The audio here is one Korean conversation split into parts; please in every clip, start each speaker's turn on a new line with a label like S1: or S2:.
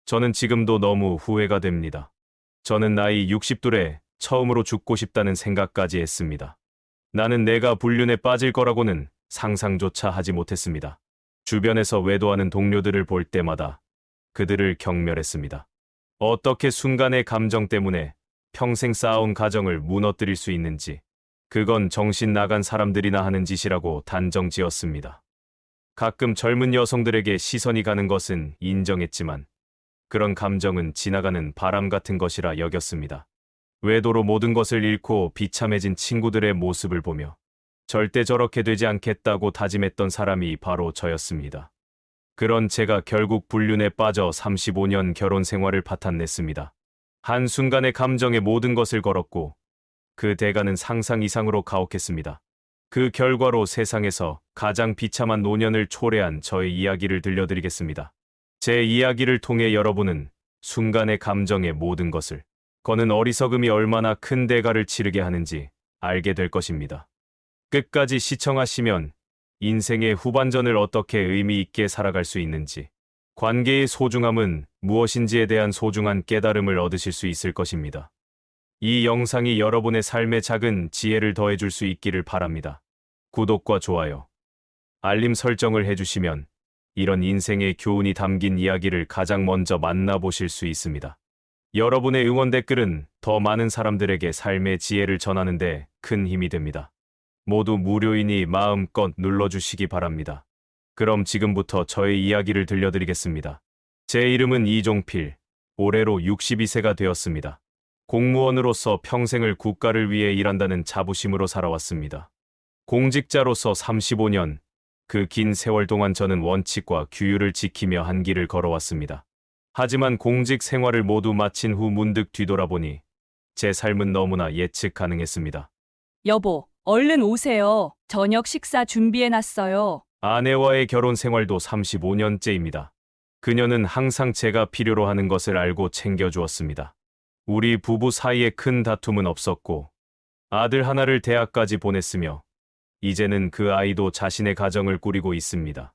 S1: 저는 지금도 너무 후회가 됩니다. 저는 나이 60둘에 처음으로 죽고 싶다는 생각까지 했습니다. 나는 내가 불륜에 빠질 거라고는 상상조차 하지 못했습니다. 주변에서 외도하는 동료들을 볼 때마다 그들을 경멸했습니다. 어떻게 순간의 감정 때문에 평생 쌓아온 가정을 무너뜨릴 수 있는지, 그건 정신 나간 사람들이나 하는 짓이라고 단정지었습니다. 가끔 젊은 여성들에게 시선이 가는 것은 인정했지만 그런 감정은 지나가는 바람 같은 것이라 여겼습니다. 외도로 모든 것을 잃고 비참해진 친구들의 모습을 보며 절대 저렇게 되지 않겠다고 다짐했던 사람이 바로 저였습니다. 그런 제가 결국 불륜에 빠져 35년 결혼 생활을 파탄냈습니다. 한순간의 감정에 모든 것을 걸었고 그 대가는 상상 이상으로 가혹했습니다. 그 결과로 세상에서 가장 비참한 노년을 초래한 저의 이야기를 들려드리겠습니다. 제 이야기를 통해 여러분은 순간의 감정의 모든 것을 거는 어리석음이 얼마나 큰 대가를 치르게 하는지 알게 될 것입니다. 끝까지 시청하시면 인생의 후반전을 어떻게 의미 있게 살아갈 수 있는지, 관계의 소중함은 무엇인지에 대한 소중한 깨달음을 얻으실 수 있을 것입니다. 이 영상이 여러분의 삶에 작은 지혜를 더해줄 수 있기를 바랍니다. 구독과 좋아요, 알림 설정을 해주시면 이런 인생의 교훈이 담긴 이야기를 가장 먼저 만나보실 수 있습니다. 여러분의 응원 댓글은 더 많은 사람들에게 삶의 지혜를 전하는 데 큰 힘이 됩니다. 모두 무료이니 마음껏 눌러주시기 바랍니다. 그럼 지금부터 저의 이야기를 들려드리겠습니다. 제 이름은 이종필, 올해로 62세가 되었습니다. 공무원으로서 평생을 국가를 위해 일한다는 자부심으로 살아왔습니다. 공직자로서 35년, 그 긴 세월 동안 저는 원칙과 규율을 지키며 한 길을 걸어왔습니다. 하지만 공직 생활을 모두 마친 후 문득 뒤돌아보니 제 삶은 너무나 예측 가능했습니다.
S2: 여보, 얼른 오세요. 저녁 식사 준비해놨어요.
S1: 아내와의 결혼 생활도 35년째입니다. 그녀는 항상 제가 필요로 하는 것을 알고 챙겨주었습니다. 우리 부부 사이에 큰 다툼은 없었고 아들 하나를 대학까지 보냈으며 이제는 그 아이도 자신의 가정을 꾸리고 있습니다.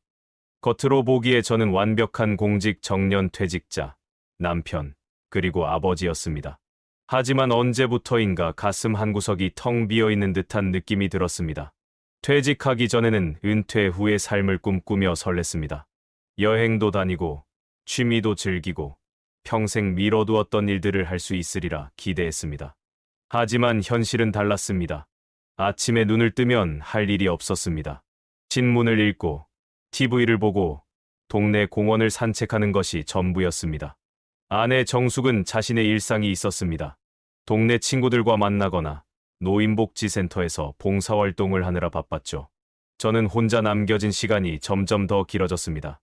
S1: 겉으로 보기에 저는 완벽한 공직 정년 퇴직자, 남편, 그리고 아버지였습니다. 하지만 언제부터인가 가슴 한구석이 텅 비어있는 듯한 느낌이 들었습니다. 퇴직하기 전에는 은퇴 후의 삶을 꿈꾸며 설렜습니다. 여행도 다니고 취미도 즐기고 평생 미뤄두었던 일들을 할 수 있으리라 기대했습니다. 하지만 현실은 달랐습니다. 아침에 눈을 뜨면 할 일이 없었습니다. 신문을 읽고 TV를 보고 동네 공원을 산책하는 것이 전부였습니다. 아내 정숙은 자신의 일상이 있었습니다. 동네 친구들과 만나거나 노인복지센터에서 봉사활동을 하느라 바빴죠. 저는 혼자 남겨진 시간이 점점 더 길어졌습니다.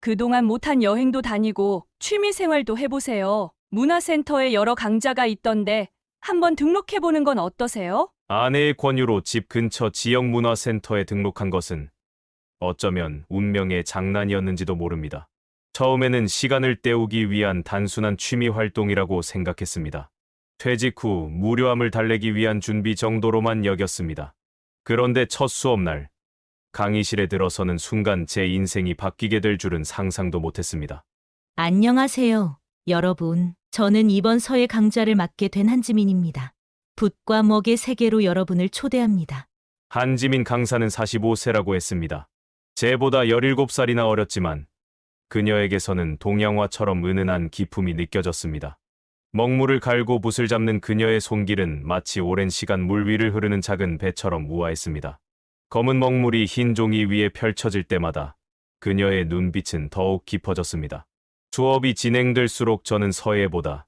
S2: 그동안 못한 여행도 다니고 취미 생활도 해보세요. 문화센터에 여러 강좌가 있던데 한번 등록해보는 건 어떠세요?
S1: 아내의 권유로 집 근처 지역문화센터에 등록한 것은 어쩌면 운명의 장난이었는지도 모릅니다. 처음에는 시간을 때우기 위한 단순한 취미 활동이라고 생각했습니다. 퇴직 후 무료함을 달래기 위한 준비 정도로만 여겼습니다. 그런데 첫 수업날, 강의실에 들어서는 순간 제 인생이 바뀌게 될 줄은 상상도 못했습니다.
S3: 안녕하세요, 여러분. 저는 이번 서예 강좌를 맡게 된 한지민입니다. 붓과 먹의 세계로 여러분을 초대합니다.
S1: 한지민 강사는 45세라고 했습니다. 제보다 17살이나 어렸지만 그녀에게서는 동양화처럼 은은한 기품이 느껴졌습니다. 먹물을 갈고 붓을 잡는 그녀의 손길은 마치 오랜 시간 물 위를 흐르는 작은 배처럼 우아했습니다. 검은 먹물이 흰 종이 위에 펼쳐질 때마다 그녀의 눈빛은 더욱 깊어졌습니다. 수업이 진행될수록 저는 서예보다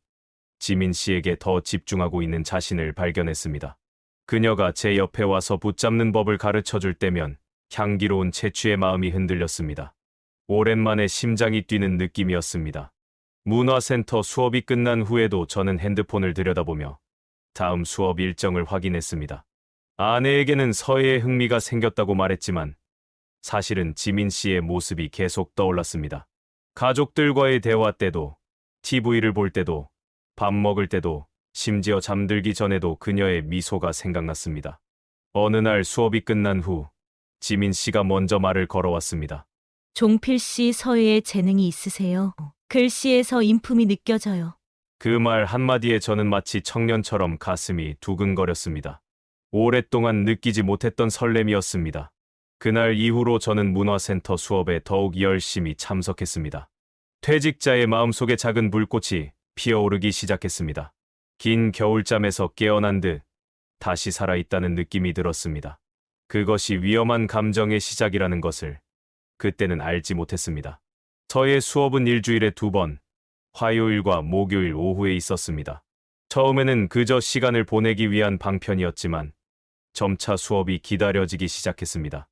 S1: 지민 씨에게 더 집중하고 있는 자신을 발견했습니다. 그녀가 제 옆에 와서 붙잡는 법을 가르쳐줄 때면 향기로운 채취의 마음이 흔들렸습니다. 오랜만에 심장이 뛰는 느낌이었습니다. 문화센터 수업이 끝난 후에도 저는 핸드폰을 들여다보며 다음 수업 일정을 확인했습니다. 아내에게는 서예에 흥미가 생겼다고 말했지만 사실은 지민 씨의 모습이 계속 떠올랐습니다. 가족들과의 대화 때도, TV를 볼 때도, 밥 먹을 때도, 심지어 잠들기 전에도 그녀의 미소가 생각났습니다. 어느 날 수업이 끝난 후 지민 씨가 먼저 말을 걸어왔습니다.
S3: 종필 씨, 서예에 재능이 있으세요. 글씨에서 인품이 느껴져요.
S1: 그 말 한마디에 저는 마치 청년처럼 가슴이 두근거렸습니다. 오랫동안 느끼지 못했던 설렘이었습니다. 그날 이후로 저는 문화센터 수업에 더욱 열심히 참석했습니다. 퇴직자의 마음속에 작은 불꽃이 피어오르기 시작했습니다. 긴 겨울잠에서 깨어난 듯 다시 살아있다는 느낌이 들었습니다. 그것이 위험한 감정의 시작이라는 것을 그때는 알지 못했습니다. 저의 수업은 일주일에 2번, 화요일과 목요일 오후에 있었습니다. 처음에는 그저 시간을 보내기 위한 방편이었지만 점차 수업이 기다려지기 시작했습니다.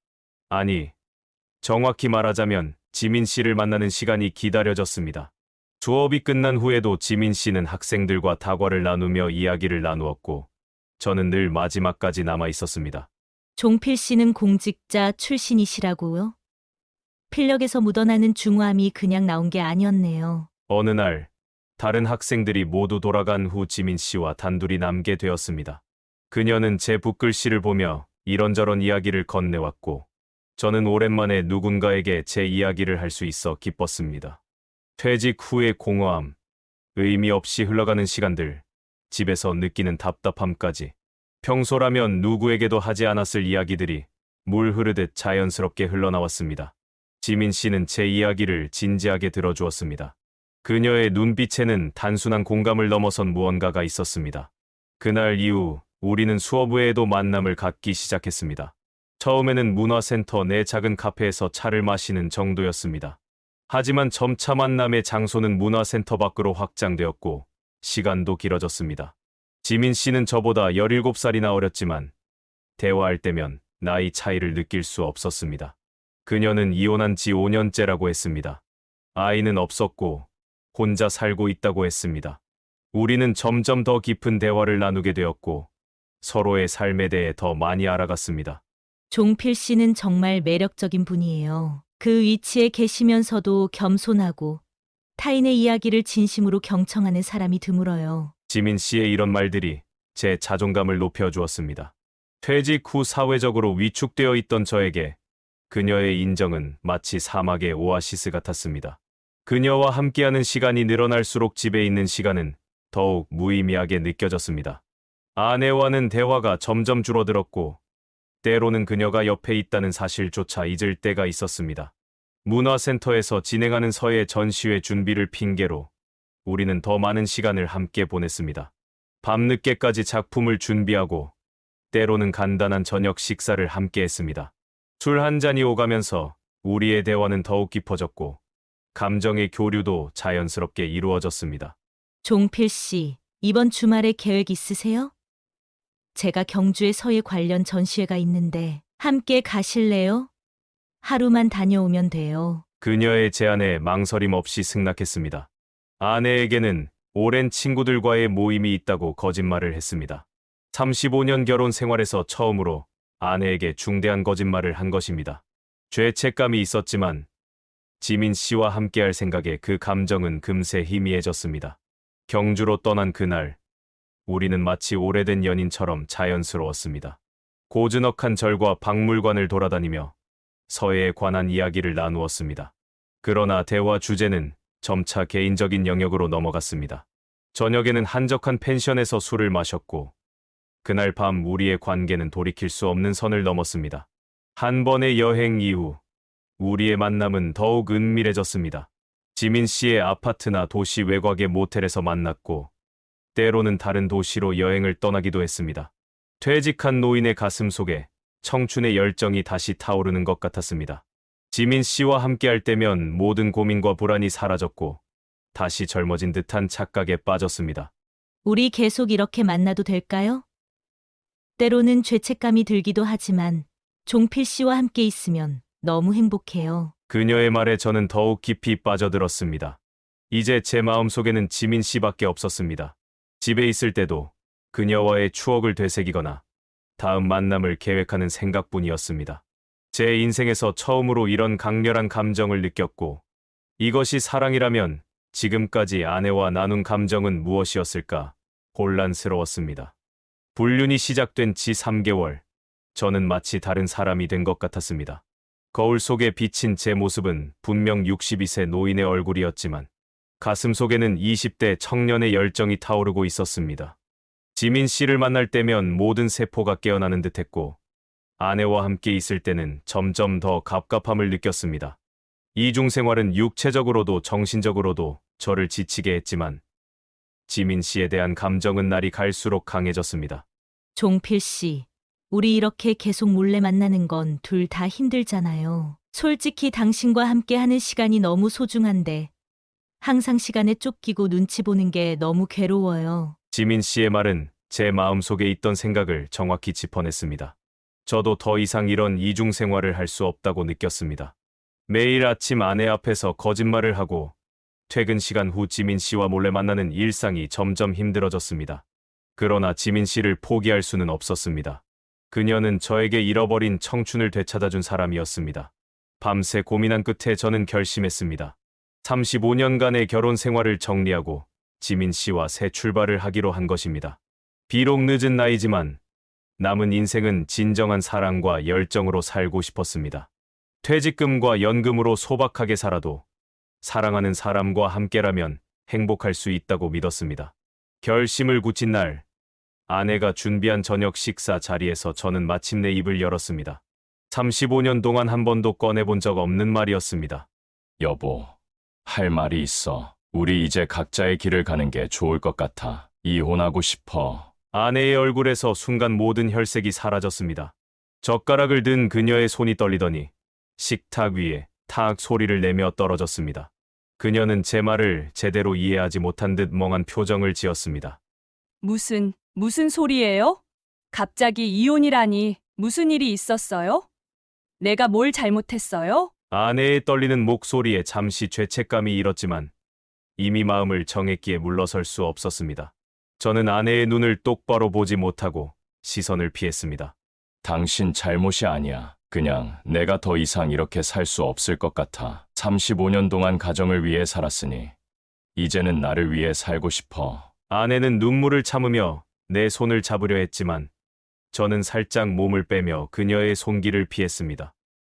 S1: 아니, 정확히 말하자면 지민 씨를 만나는 시간이 기다려졌습니다. 수업이 끝난 후에도 지민 씨는 학생들과 다과를 나누며 이야기를 나누었고 저는 늘 마지막까지 남아 있었습니다.
S3: 종필 씨는 공직자 출신이시라고요? 필력에서 묻어나는 중후함이 그냥 나온 게 아니었네요.
S1: 어느 날 다른 학생들이 모두 돌아간 후 지민 씨와 단둘이 남게 되었습니다. 그녀는 제 붓글씨를 보며 이런저런 이야기를 건네왔고 저는 오랜만에 누군가에게 제 이야기를 할 수 있어 기뻤습니다. 퇴직 후의 공허함, 의미 없이 흘러가는 시간들, 집에서 느끼는 답답함까지 평소라면 누구에게도 하지 않았을 이야기들이 물 흐르듯 자연스럽게 흘러나왔습니다. 지민 씨는 제 이야기를 진지하게 들어주었습니다. 그녀의 눈빛에는 단순한 공감을 넘어선 무언가가 있었습니다. 그날 이후 우리는 수업 외에도 만남을 갖기 시작했습니다. 처음에는 문화센터 내 작은 카페에서 차를 마시는 정도였습니다. 하지만 점차 만남의 장소는 문화센터 밖으로 확장되었고 시간도 길어졌습니다. 지민 씨는 저보다 17살이나 어렸지만 대화할 때면 나이 차이를 느낄 수 없었습니다. 그녀는 이혼한 지 5년째라고 했습니다. 아이는 없었고 혼자 살고 있다고 했습니다. 우리는 점점 더 깊은 대화를 나누게 되었고 서로의 삶에 대해 더 많이 알아갔습니다.
S3: 종필 씨는 정말 매력적인 분이에요. 그 위치에 계시면서도 겸손하고 타인의 이야기를 진심으로 경청하는 사람이 드물어요.
S1: 지민 씨의 이런 말들이 제 자존감을 높여주었습니다. 퇴직 후 사회적으로 위축되어 있던 저에게 그녀의 인정은 마치 사막의 오아시스 같았습니다. 그녀와 함께하는 시간이 늘어날수록 집에 있는 시간은 더욱 무의미하게 느껴졌습니다. 아내와는 대화가 점점 줄어들었고 때로는 그녀가 옆에 있다는 사실조차 잊을 때가 있었습니다. 문화센터에서 진행하는 서예 전시회 준비를 핑계로 우리는 더 많은 시간을 함께 보냈습니다. 밤늦게까지 작품을 준비하고 때로는 간단한 저녁 식사를 함께 했습니다. 술 한 잔이 오가면서 우리의 대화는 더욱 깊어졌고 감정의 교류도 자연스럽게 이루어졌습니다.
S3: 종필 씨, 이번 주말에 계획 있으세요? 제가 경주에 서예 관련 전시회가 있는데 함께 가실래요? 하루만 다녀오면 돼요.
S1: 그녀의 제안에 망설임 없이 승낙했습니다. 아내에게는 오랜 친구들과의 모임이 있다고 거짓말을 했습니다. 35년 결혼 생활에서 처음으로 아내에게 중대한 거짓말을 한 것입니다. 죄책감이 있었지만 지민 씨와 함께할 생각에 그 감정은 금세 희미해졌습니다. 경주로 떠난 그날, 우리는 마치 오래된 연인처럼 자연스러웠습니다. 고즈넉한 절과 박물관을 돌아다니며 서예에 관한 이야기를 나누었습니다. 그러나 대화 주제는 점차 개인적인 영역으로 넘어갔습니다. 저녁에는 한적한 펜션에서 술을 마셨고 그날 밤 우리의 관계는 돌이킬 수 없는 선을 넘었습니다. 한 번의 여행 이후 우리의 만남은 더욱 은밀해졌습니다. 지민 씨의 아파트나 도시 외곽의 모텔에서 만났고 때로는 다른 도시로 여행을 떠나기도 했습니다. 퇴직한 노인의 가슴 속에 청춘의 열정이 다시 타오르는 것 같았습니다. 지민 씨와 함께할 때면 모든 고민과 불안이 사라졌고 다시 젊어진 듯한 착각에 빠졌습니다.
S3: 우리 계속 이렇게 만나도 될까요? 때로는 죄책감이 들기도 하지만 종필 씨와 함께 있으면 너무 행복해요.
S1: 그녀의 말에 저는 더욱 깊이 빠져들었습니다. 이제 제 마음속에는 지민 씨밖에 없었습니다. 집에 있을 때도 그녀와의 추억을 되새기거나 다음 만남을 계획하는 생각뿐이었습니다. 제 인생에서 처음으로 이런 강렬한 감정을 느꼈고 이것이 사랑이라면 지금까지 아내와 나눈 감정은 무엇이었을까 혼란스러웠습니다. 불륜이 시작된 지 3개월, 저는 마치 다른 사람이 된 것 같았습니다. 거울 속에 비친 제 모습은 분명 62세 노인의 얼굴이었지만 가슴속에는 20대 청년의 열정이 타오르고 있었습니다. 지민 씨를 만날 때면 모든 세포가 깨어나는 듯했고 아내와 함께 있을 때는 점점 더 갑갑함을 느꼈습니다. 이중 생활은 육체적으로도 정신적으로도 저를 지치게 했지만 지민 씨에 대한 감정은 날이 갈수록 강해졌습니다.
S3: 종필 씨, 우리 이렇게 계속 몰래 만나는 건 둘 다 힘들잖아요. 솔직히 당신과 함께 하는 시간이 너무 소중한데 항상 시간에 쫓기고 눈치 보는 게 너무 괴로워요.
S1: 지민 씨의 말은 제 마음속에 있던 생각을 정확히 짚어냈습니다. 저도 더 이상 이런 이중 생활을 할 수 없다고 느꼈습니다. 매일 아침 아내 앞에서 거짓말을 하고 퇴근 시간 후 지민 씨와 몰래 만나는 일상이 점점 힘들어졌습니다. 그러나 지민 씨를 포기할 수는 없었습니다. 그녀는 저에게 잃어버린 청춘을 되찾아준 사람이었습니다. 밤새 고민한 끝에 저는 결심했습니다. 35년간의 결혼 생활을 정리하고 지민 씨와 새 출발을 하기로 한 것입니다. 비록 늦은 나이지만 남은 인생은 진정한 사랑과 열정으로 살고 싶었습니다. 퇴직금과 연금으로 소박하게 살아도 사랑하는 사람과 함께라면 행복할 수 있다고 믿었습니다. 결심을 굳힌 날, 아내가 준비한 저녁 식사 자리에서 저는 마침내 입을 열었습니다. 35년 동안 한 번도 꺼내본 적 없는 말이었습니다.
S4: 여보, 할 말이 있어. 우리 이제 각자의 길을 가는 게 좋을 것 같아. 이혼하고 싶어.
S1: 아내의 얼굴에서 순간 모든 혈색이 사라졌습니다. 젓가락을 든 그녀의 손이 떨리더니 식탁 위에 탁 소리를 내며 떨어졌습니다. 그녀는 제 말을 제대로 이해하지 못한 듯 멍한 표정을 지었습니다.
S2: 무슨 소리예요? 갑자기 이혼이라니 무슨 일이 있었어요? 내가 뭘 잘못했어요?
S1: 아내의 떨리는 목소리에 잠시 죄책감이 일었지만 이미 마음을 정했기에 물러설 수 없었습니다. 저는 아내의 눈을 똑바로 보지 못하고 시선을 피했습니다.
S4: 당신 잘못이 아니야. 그냥 내가 더 이상 이렇게 살 수 없을 것 같아. 35년 동안 가정을 위해 살았으니 이제는 나를 위해 살고 싶어.
S1: 아내는 눈물을 참으며 내 손을 잡으려 했지만 저는 살짝 몸을 빼며 그녀의 손길을 피했습니다.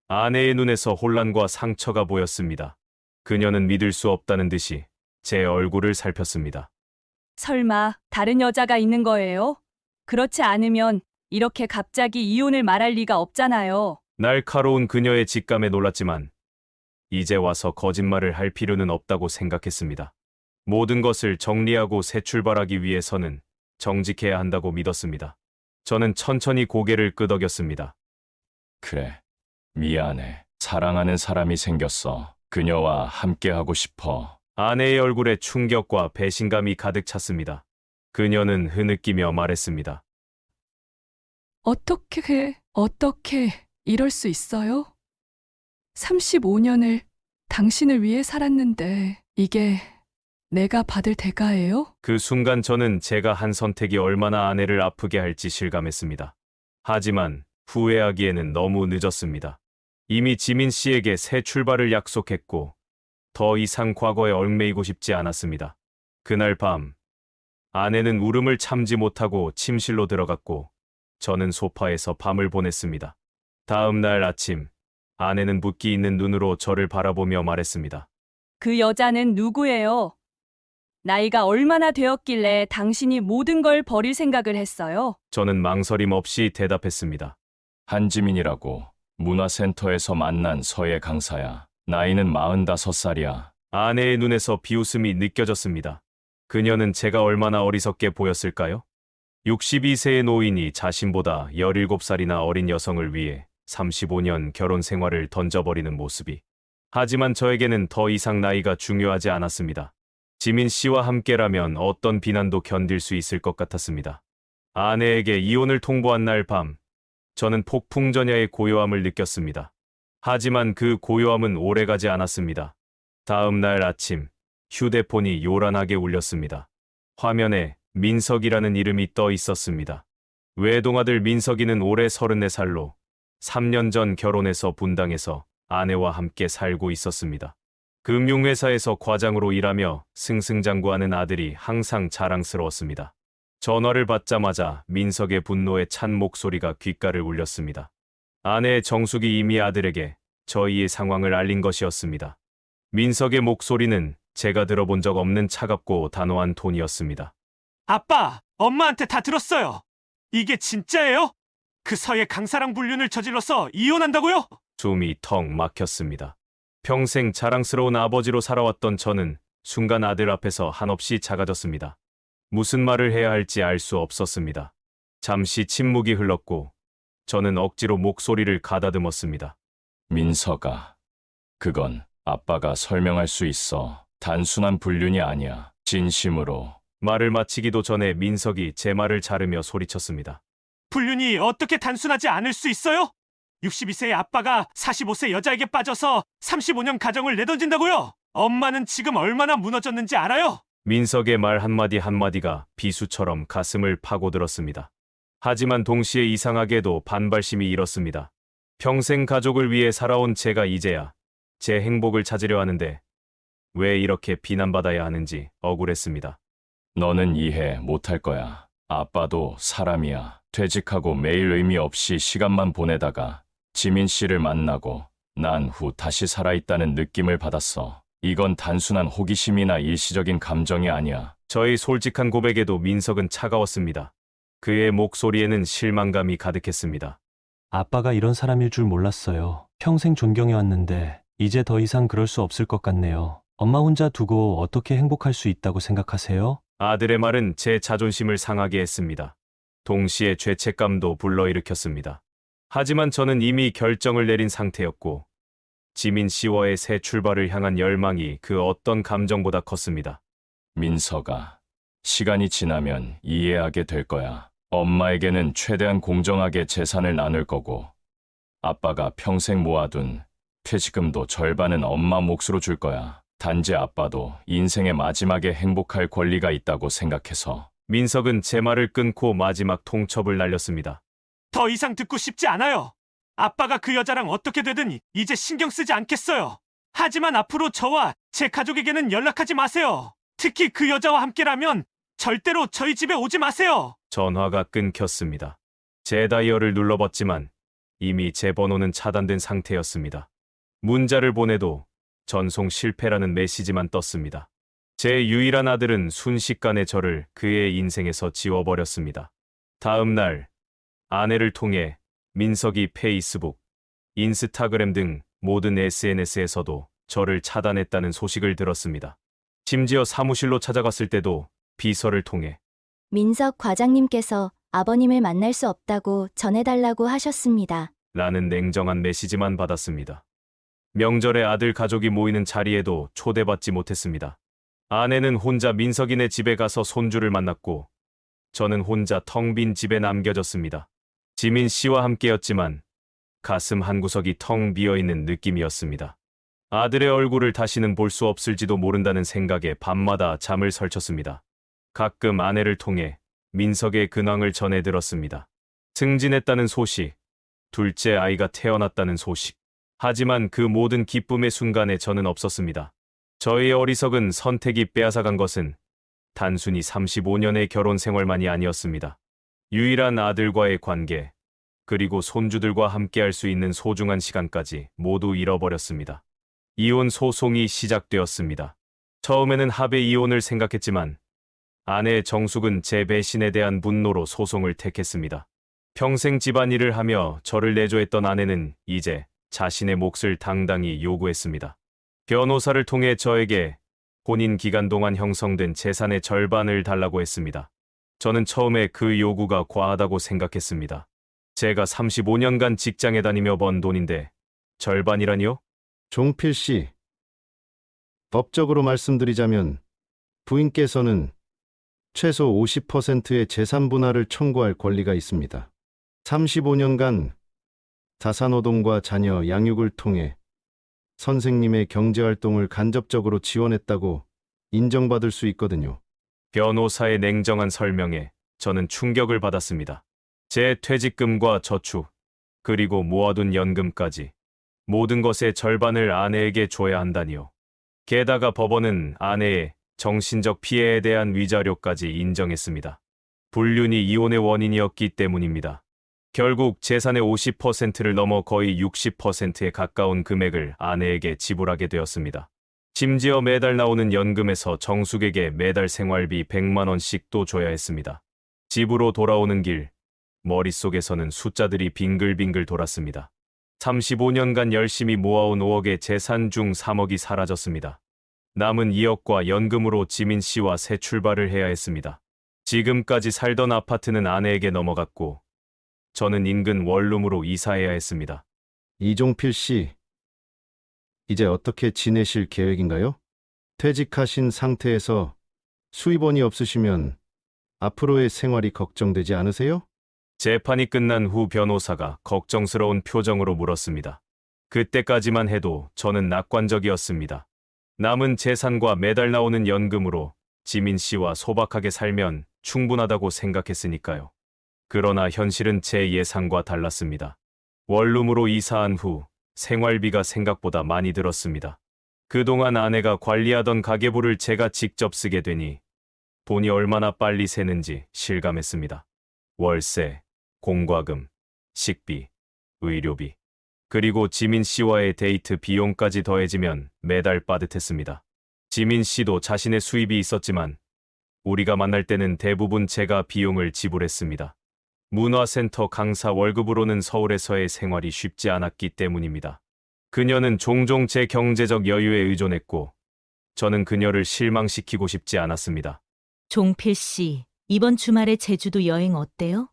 S1: 아내의 눈에서 혼란과 상처가 보였습니다. 그녀는 믿을 수 없다는 듯이 제 얼굴을 살폈습니다.
S2: 설마 다른 여자가 있는 거예요? 그렇지 않으면 이렇게 갑자기 이혼을 말할 리가 없잖아요.
S1: 날카로운 그녀의 직감에 놀랐지만 이제 와서 거짓말을 할 필요는 없다고 생각했습니다. 모든 것을 정리하고 새 출발하기 위해서는 정직해야 한다고 믿었습니다. 저는 천천히 고개를 끄덕였습니다.
S4: 그래, 미안해. 사랑하는 사람이 생겼어. 그녀와 함께하고 싶어.
S1: 아내의 얼굴에 충격과 배신감이 가득 찼습니다. 그녀는 흐느끼며 말했습니다.
S5: 어떻게 이럴 수 있어요? 35년을 당신을 위해 살았는데 이게 내가 받을 대가예요?
S1: 그 순간 저는 제가 한 선택이 얼마나 아내를 아프게 할지 실감했습니다. 하지만 후회하기에는 너무 늦었습니다. 이미 지민 씨에게 새 출발을 약속했고 더 이상 과거에 얽매이고 싶지 않았습니다. 그날 밤 아내는 울음을 참지 못하고 침실로 들어갔고 저는 소파에서 밤을 보냈습니다. 다음 날 아침 아내는 붓기 있는 눈으로 저를 바라보며 말했습니다.
S2: 그 여자는 누구예요? 나이가 얼마나 되었길래 당신이 모든 걸 버릴 생각을 했어요?
S1: 저는 망설임 없이 대답했습니다.
S4: 한지민이라고 문화센터에서 만난 서예 강사야. 나이는 45살이야.
S1: 아내의 눈에서 비웃음이 느껴졌습니다. 그녀는 제가 얼마나 어리석게 보였을까요? 62세의 노인이 자신보다 17살이나 어린 여성을 위해 35년 결혼 생활을 던져버리는 모습이. 하지만 저에게는 더 이상 나이가 중요하지 않았습니다. 지민 씨와 함께라면 어떤 비난도 견딜 수 있을 것 같았습니다. 아내에게 이혼을 통보한 날 밤, 저는 폭풍전야의 고요함을 느꼈습니다. 하지만 그 고요함은 오래가지 않았습니다. 다음 날 아침, 휴대폰이 요란하게 울렸습니다. 화면에 민석이라는 이름이 떠 있었습니다. 외동아들 민석이는 올해 34살로 3년 전 결혼해서 분당에서 아내와 함께 살고 있었습니다. 금융회사에서 과장으로 일하며 승승장구하는 아들이 항상 자랑스러웠습니다. 전화를 받자마자 민석의 분노에 찬 목소리가 귓가를 울렸습니다. 아내 정숙이 이미 아들에게 저희의 상황을 알린 것이었습니다. 민석의 목소리는 제가 들어본 적 없는 차갑고 단호한 톤이었습니다.
S6: 아빠, 엄마한테 다 들었어요. 이게 진짜예요? 그 서예 강사랑 불륜을 저질러서 이혼한다고요?
S1: 숨이 턱 막혔습니다. 평생 자랑스러운 아버지로 살아왔던 저는 순간 아들 앞에서 한없이 작아졌습니다. 무슨 말을 해야 할지 알 수 없었습니다. 잠시 침묵이 흘렀고 저는 억지로 목소리를 가다듬었습니다.
S4: 민서가, 그건 아빠가 설명할 수 있어. 단순한 불륜이 아니야. 진심으로.
S1: 말을 마치기도 전에 민석이 제 말을 자르며 소리쳤습니다.
S6: 불륜이 어떻게 단순하지 않을 수 있어요? 62세의 아빠가 45세 여자에게 빠져서 35년 가정을 내던진다고요? 엄마는 지금 얼마나 무너졌는지 알아요?
S1: 민석의 말 한마디 한마디가 비수처럼 가슴을 파고들었습니다. 하지만 동시에 이상하게도 반발심이 일었습니다. 평생 가족을 위해 살아온 제가 이제야 제 행복을 찾으려 하는데 왜 이렇게 비난받아야 하는지 억울했습니다.
S4: 너는 이해 못할 거야. 아빠도 사람이야. 퇴직하고 매일 의미 없이 시간만 보내다가 지민 씨를 만나고 난 후 다시 살아있다는 느낌을 받았어. 이건 단순한 호기심이나 일시적인 감정이 아니야.
S1: 저의 솔직한 고백에도 민석은 차가웠습니다. 그의 목소리에는 실망감이 가득했습니다.
S7: 아빠가 이런 사람일 줄 몰랐어요. 평생 존경해왔는데 이제 더 이상 그럴 수 없을 것 같네요. 엄마 혼자 두고 어떻게 행복할 수 있다고 생각하세요?
S1: 아들의 말은 제 자존심을 상하게 했습니다. 동시에 죄책감도 불러일으켰습니다. 하지만 저는 이미 결정을 내린 상태였고 지민 씨와의 새 출발을 향한 열망이 그 어떤 감정보다 컸습니다.
S4: 민서가, 시간이 지나면 이해하게 될 거야. 엄마에게는 최대한 공정하게 재산을 나눌 거고 아빠가 평생 모아둔 퇴직금도 절반은 엄마 몫으로 줄 거야. 단지 아빠도 인생의 마지막에 행복할 권리가 있다고 생각해서.
S1: 민석은 제 말을 끊고 마지막 통첩을 날렸습니다.
S6: 더 이상 듣고 싶지 않아요. 아빠가 그 여자랑 어떻게 되든 이제 신경 쓰지 않겠어요. 하지만 앞으로 저와 제 가족에게는 연락하지 마세요. 특히 그 여자와 함께라면 절대로 저희 집에 오지 마세요.
S1: 전화가 끊겼습니다. 제 다이얼을 눌러봤지만 이미 제 번호는 차단된 상태였습니다. 문자를 보내도 전송 실패라는 메시지만 떴습니다. 제 유일한 아들은 순식간에 저를 그의 인생에서 지워버렸습니다. 다음 날 아내를 통해 민석이 페이스북, 인스타그램 등 모든 SNS에서도 저를 차단했다는 소식을 들었습니다. 심지어 사무실로 찾아갔을 때도 비서를 통해
S8: 민석 과장님께서 아버님을 만날 수 없다고 전해달라고 하셨습니다.
S1: 라는 냉정한 메시지만 받았습니다. 명절에 아들 가족이 모이는 자리에도 초대받지 못했습니다. 아내는 혼자 민석이네 집에 가서 손주를 만났고 저는 혼자 텅 빈 집에 남겨졌습니다. 지민 씨와 함께였지만 가슴 한구석이 텅 비어있는 느낌이었습니다. 아들의 얼굴을 다시는 볼 수 없을지도 모른다는 생각에 밤마다 잠을 설쳤습니다. 가끔 아내를 통해 민석의 근황을 전해 들었습니다. 승진했다는 소식, 둘째 아이가 태어났다는 소식. 하지만 그 모든 기쁨의 순간에 저는 없었습니다. 저의 어리석은 선택이 빼앗아간 것은 단순히 35년의 결혼 생활만이 아니었습니다. 유일한 아들과의 관계, 그리고 손주들과 함께할 수 있는 소중한 시간까지 모두 잃어버렸습니다. 이혼 소송이 시작되었습니다. 처음에는 합의 이혼을 생각했지만 아내 정숙은 제 배신에 대한 분노로 소송을 택했습니다. 평생 집안일을 하며 저를 내조했던 아내는 이제 자신의 몫을 당당히 요구했습니다. 변호사를 통해 저에게 혼인 기간 동안 형성된 재산의 절반을 달라고 했습니다. 저는 처음에 그 요구가 과하다고 생각했습니다. 제가 35년간 직장에 다니며 번 돈인데 절반이라니요?
S9: 종필 씨, 법적으로 말씀드리자면 부인께서는 최소 50%의 재산 분할을 청구할 권리가 있습니다. 35년간 자산노동과 자녀 양육을 통해 선생님의 경제활동을 간접적으로 지원했다고 인정받을 수 있거든요.
S1: 변호사의 냉정한 설명에 저는 충격을 받았습니다. 제 퇴직금과 저축, 그리고 모아둔 연금까지 모든 것의 절반을 아내에게 줘야 한다니요. 게다가 법원은 아내의 정신적 피해에 대한 위자료까지 인정했습니다. 불륜이 이혼의 원인이었기 때문입니다. 결국 재산의 50%를 넘어 거의 60%에 가까운 금액을 아내에게 지불하게 되었습니다. 심지어 매달 나오는 연금에서 정숙에게 매달 생활비 100만 원씩도 줘야 했습니다. 집으로 돌아오는 길, 머릿속에서는 숫자들이 빙글빙글 돌았습니다. 35년간 열심히 모아온 5억의 재산 중 3억이 사라졌습니다. 남은 2억과 연금으로 지민 씨와 새 출발을 해야 했습니다. 지금까지 살던 아파트는 아내에게 넘어갔고, 저는 인근 원룸으로 이사해야 했습니다.
S9: 이종필 씨, 이제 어떻게 지내실 계획인가요? 퇴직하신 상태에서 수입원이 없으시면 앞으로의 생활이 걱정되지 않으세요?
S1: 재판이 끝난 후 변호사가 걱정스러운 표정으로 물었습니다. 그때까지만 해도 저는 낙관적이었습니다. 남은 재산과 매달 나오는 연금으로 지민 씨와 소박하게 살면 충분하다고 생각했으니까요. 그러나 현실은 제 예상과 달랐습니다. 원룸으로 이사한 후 생활비가 생각보다 많이 들었습니다. 그동안 아내가 관리하던 가계부를 제가 직접 쓰게 되니 돈이 얼마나 빨리 새는지 실감했습니다. 월세, 공과금, 식비, 의료비, 그리고 지민 씨와의 데이트 비용까지 더해지면 매달 빠듯했습니다. 지민 씨도 자신의 수입이 있었지만 우리가 만날 때는 대부분 제가 비용을 지불했습니다. 문화센터 강사 월급으로는 서울에서의 생활이 쉽지 않았기 때문입니다. 그녀는 종종 제 경제적 여유에 의존했고 저는 그녀를 실망시키고 싶지 않았습니다.
S3: 종필 씨, 이번 주말에 제주도 여행 어때요?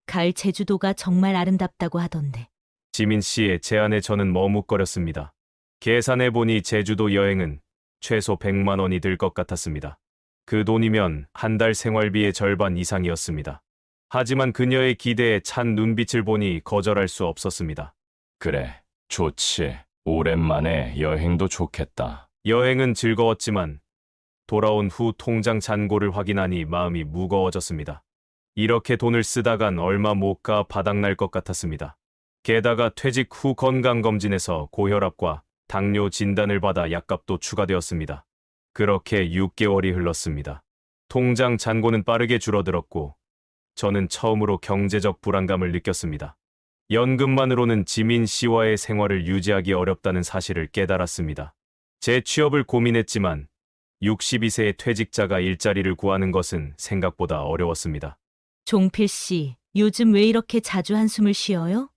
S3: 가을 제주도가 정말 아름답다고 하던데.
S1: 지민 씨의 제안에 저는 머뭇거렸습니다. 계산해보니 제주도 여행은 최소 100만 원이 들 것 같았습니다. 그 돈이면 한 달 생활비의 절반 이상이었습니다. 하지만 그녀의 기대에 찬 눈빛을 보니 거절할 수 없었습니다.
S4: 그래, 좋지. 오랜만에 여행도 좋겠다.
S1: 여행은 즐거웠지만 돌아온 후 통장 잔고를 확인하니 마음이 무거워졌습니다. 이렇게 돈을 쓰다간 얼마 못 가 바닥날 것 같았습니다. 게다가 퇴직 후 건강검진에서 고혈압과 당뇨 진단을 받아 약값도 추가되었습니다. 그렇게 6개월이 흘렀습니다. 통장 잔고는 빠르게 줄어들었고 저는 처음으로 경제적 불안감을 느꼈습니다. 연금만으로는 지민 씨와의 생활을 유지하기 어렵다는 사실을 깨달았습니다. 제 취업을 고민했지만 62세의 퇴직자가 일자리를 구하는 것은 생각보다 어려웠습니다.
S3: 종필 씨, 요즘 왜 이렇게 자주 한숨을 쉬어요?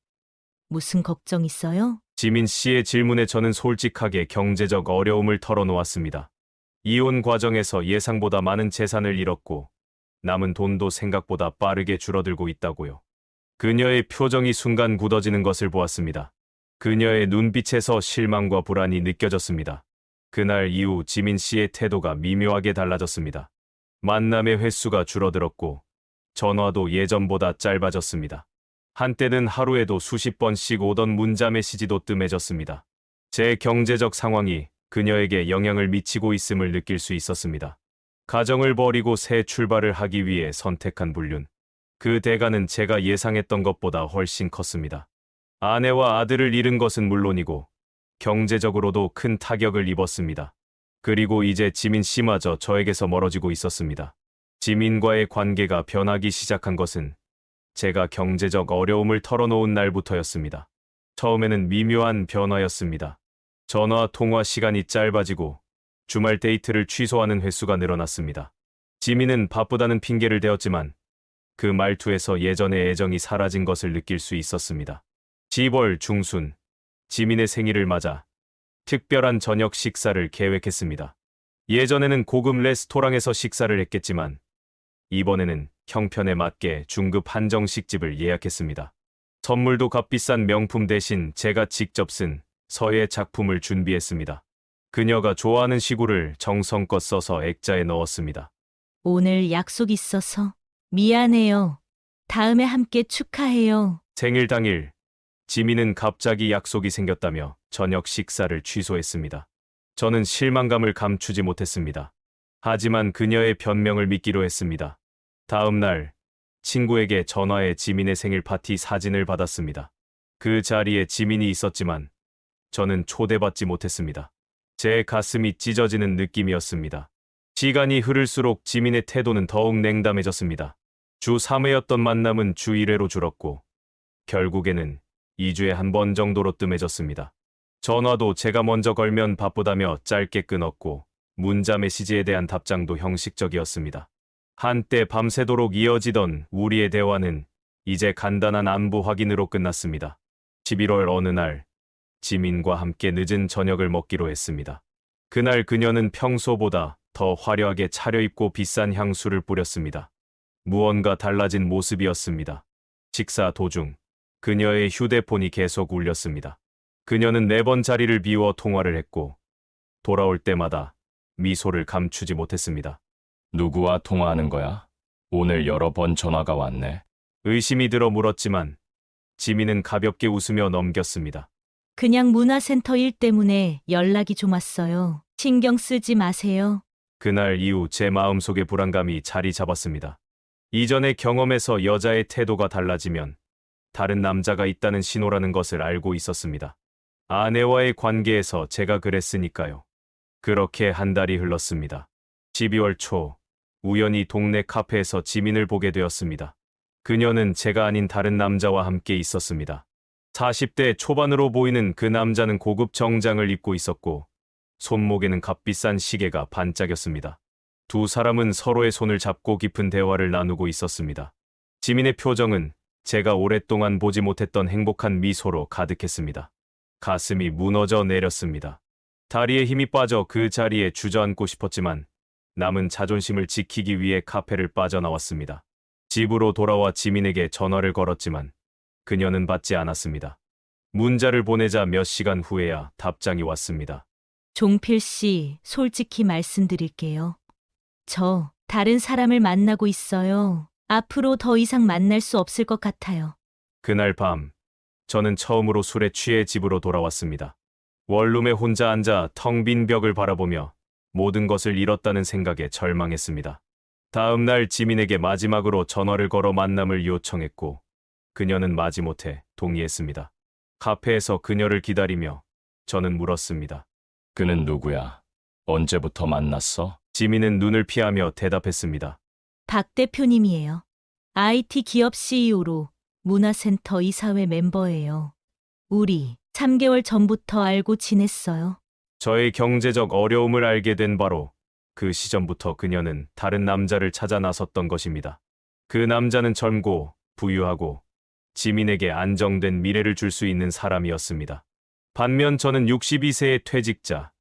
S3: 무슨 걱정 있어요?
S1: 지민 씨의 질문에 저는 솔직하게 경제적 어려움을 털어놓았습니다. 이혼 과정에서 예상보다 많은 재산을 잃었고 남은 돈도 생각보다 빠르게 줄어들고 있다고요. 그녀의 표정이 순간 굳어지는 것을 보았습니다. 그녀의 눈빛에서 실망과 불안이 느껴졌습니다. 그날 이후 지민 씨의 태도가 미묘하게 달라졌습니다. 만남의 횟수가 줄어들었고 전화도 예전보다 짧아졌습니다. 한때는 하루에도 수십 번씩 오던 문자 메시지도 뜸해졌습니다. 제 경제적 상황이 그녀에게 영향을 미치고 있음을 느낄 수 있었습니다. 가정을 버리고 새 출발을 하기 위해 선택한 불륜. 그 대가는 제가 예상했던 것보다 훨씬 컸습니다. 아내와 아들을 잃은 것은 물론이고 경제적으로도 큰 타격을 입었습니다. 그리고 이제 지민 씨마저 저에게서 멀어지고 있었습니다. 지민과의 관계가 변하기 시작한 것은 제가 경제적 어려움을 털어놓은 날부터였습니다. 처음에는 미묘한 변화였습니다. 전화 통화 시간이 짧아지고 주말 데이트를 취소하는 횟수가 늘어났습니다. 지민은 바쁘다는 핑계를 대었지만 그 말투에서 예전의 애정이 사라진 것을 느낄 수 있었습니다. 10월 중순, 지민의 생일을 맞아 특별한 저녁 식사를 계획했습니다. 예전에는 고급 레스토랑에서 식사를 했겠지만 이번에는 형편에 맞게 중급 한정식집을 예약했습니다. 선물도 값비싼 명품 대신 제가 직접 쓴 서예 작품을 준비했습니다. 그녀가 좋아하는 시구를 정성껏 써서 액자에 넣었습니다.
S3: 오늘 약속 있어서 미안해요. 다음에 함께 축하해요.
S1: 생일 당일, 지민은 갑자기 약속이 생겼다며 저녁 식사를 취소했습니다. 저는 실망감을 감추지 못했습니다. 하지만 그녀의 변명을 믿기로 했습니다. 다음 날, 친구에게 전화해 지민의 생일 파티 사진을 받았습니다. 그 자리에 지민이 있었지만 저는 초대받지 못했습니다. 제 가슴이 찢어지는 느낌이었습니다. 시간이 흐를수록 지민의 태도는 더욱 냉담해졌습니다. 주 3회였던 만남은 주 1회로 줄었고 결국에는 2주에 한 번 정도로 뜸해졌습니다. 전화도 제가 먼저 걸면 바쁘다며 짧게 끊었고 문자 메시지에 대한 답장도 형식적이었습니다. 한때 밤새도록 이어지던 우리의 대화는 이제 간단한 안부 확인으로 끝났습니다. 11월 어느 날 지민과 함께 늦은 저녁을 먹기로 했습니다. 그날 그녀는 평소보다 더 화려하게 차려입고 비싼 향수를 뿌렸습니다. 무언가 달라진 모습이었습니다. 식사 도중 그녀의 휴대폰이 계속 울렸습니다. 그녀는 4번 자리를 비워 통화를 했고 돌아올 때마다 미소를 감추지 못했습니다.
S4: 누구와 통화하는 거야? 오늘 여러 번 전화가 왔네.
S1: 의심이 들어 물었지만 지민은 가볍게 웃으며 넘겼습니다.
S3: 그냥 문화센터 일 때문에 연락이 좀 왔어요. 신경 쓰지 마세요.
S1: 그날 이후 제 마음속의 불안감이 자리 잡았습니다. 이전의 경험에서 여자의 태도가 달라지면 다른 남자가 있다는 신호라는 것을 알고 있었습니다. 아내와의 관계에서 제가 그랬으니까요. 그렇게 한 달이 흘렀습니다. 12월 초 우연히 동네 카페에서 지민을 보게 되었습니다. 그녀는 제가 아닌 다른 남자와 함께 있었습니다. 40대 초반으로 보이는 그 남자는 고급 정장을 입고 있었고 손목에는 값비싼 시계가 반짝였습니다. 두 사람은 서로의 손을 잡고 깊은 대화를 나누고 있었습니다. 지민의 표정은 제가 오랫동안 보지 못했던 행복한 미소로 가득했습니다. 가슴이 무너져 내렸습니다. 다리에 힘이 빠져 그 자리에 주저앉고 싶었지만 남은 자존심을 지키기 위해 카페를 빠져나왔습니다. 집으로 돌아와 지민에게 전화를 걸었지만 그녀는 받지 않았습니다. 문자를 보내자 몇 시간 후에야 답장이 왔습니다.
S3: 종필 씨, 솔직히 말씀드릴게요. 저 다른 사람을 만나고 있어요. 앞으로 더 이상 만날 수 없을 것 같아요.
S1: 그날 밤 저는 처음으로 술에 취해 집으로 돌아왔습니다. 원룸에 혼자 앉아 텅 빈 벽을 바라보며 모든 것을 잃었다는 생각에 절망했습니다. 다음 날 지민에게 마지막으로 전화를 걸어 만남을 요청했고 그녀는 마지못해 동의했습니다. 카페에서 그녀를 기다리며 저는 물었습니다.
S4: 그는 누구야? 언제부터 만났어?
S1: 지민은 눈을 피하며 대답했습니다.
S3: 박 대표님이에요. IT 기업 CEO로 문화센터 이사회 멤버예요. 우리 3개월 전부터 알고 지냈어요.
S1: 저의 경제적 어려움을 알게 된 바로 그 시점부터 그녀는 다른 남자를 찾아 나섰던 것입니다. 그 남자는 젊고 부유하고 지민에게 안정된 미래를 줄 수 있는 사람이었습니다. 반면 저는 62세의 퇴직자,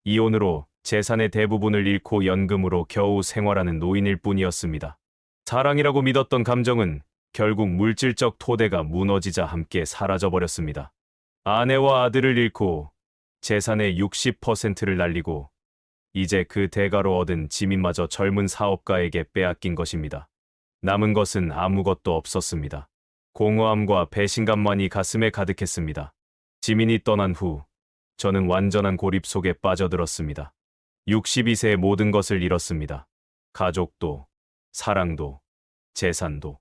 S1: 이혼으로 재산의 대부분을 잃고 연금으로 겨우 생활하는 노인일 뿐이었습니다. 사랑이라고 믿었던 감정은 결국 물질적 토대가 무너지자 함께 사라져버렸습니다. 아내와 아들을 잃고 재산의 60%를 날리고 이제 그 대가로 얻은 지민마저 젊은 사업가에게 빼앗긴 것입니다. 남은 것은 아무것도 없었습니다. 공허함과 배신감만이 가슴에 가득했습니다. 지민이 떠난 후 저는 완전한 고립 속에 빠져들었습니다. 62세의 모든 것을 잃었습니다. 가족도, 사랑도, 재산도.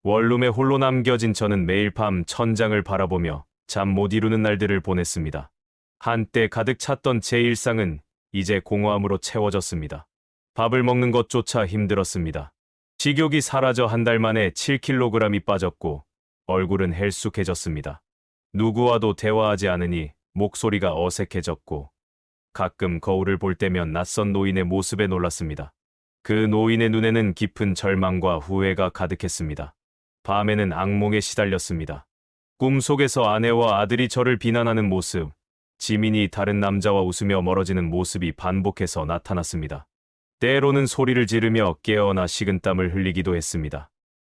S1: 원룸에 홀로 남겨진 저는 매일 밤 천장을 바라보며 잠 못 이루는 날들을 보냈습니다. 한때 가득 찼던 제 일상은 이제 공허함으로 채워졌습니다. 밥을 먹는 것조차 힘들었습니다. 식욕이 사라져 한 달 만에 7kg이 빠졌고 얼굴은 헬쑥해졌습니다. 누구와도 대화하지 않으니 목소리가 어색해졌고 가끔 거울을 볼 때면 낯선 노인의 모습에 놀랐습니다. 그 노인의 눈에는 깊은 절망과 후회가 가득했습니다. 밤에는 악몽에 시달렸습니다. 꿈속에서 아내와 아들이 저를 비난하는 모습, 지민이 다른 남자와 웃으며 멀어지는 모습이 반복해서 나타났습니다. 때로는 소리를 지르며 깨어나 식은땀을 흘리기도 했습니다.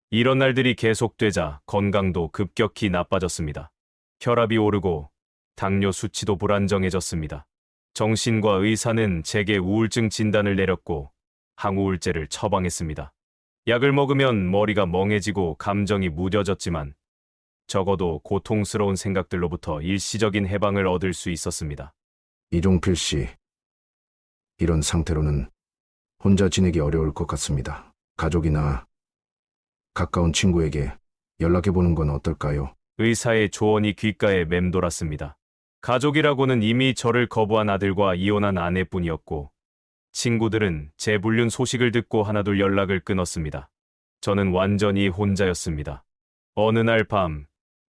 S1: 이런 날들이 계속되자 건강도 급격히 나빠졌습니다. 혈압이 오르고 당뇨 수치도 불안정해졌습니다. 정신과 의사는 제게 우울증 진단을 내렸고 항우울제를 처방했습니다. 약을 먹으면 머리가 멍해지고 감정이 무뎌졌지만 적어도 고통스러운 생각들로부터 일시적인 해방을 얻을 수 있었습니다.
S10: 이종필 씨, 이런 상태로는 혼자 지내기 어려울 것 같습니다. 가족이나 가까운 친구에게 연락해보는 건 어떨까요?
S1: 의사의 조언이 귓가에 맴돌았습니다. 가족이라고는 이미 저를 거부한 아들과 이혼한 아내뿐이었고 친구들은 제 불륜 소식을 듣고 하나둘 연락을 끊었습니다. 저는 완전히 혼자였습니다. 어느 날 밤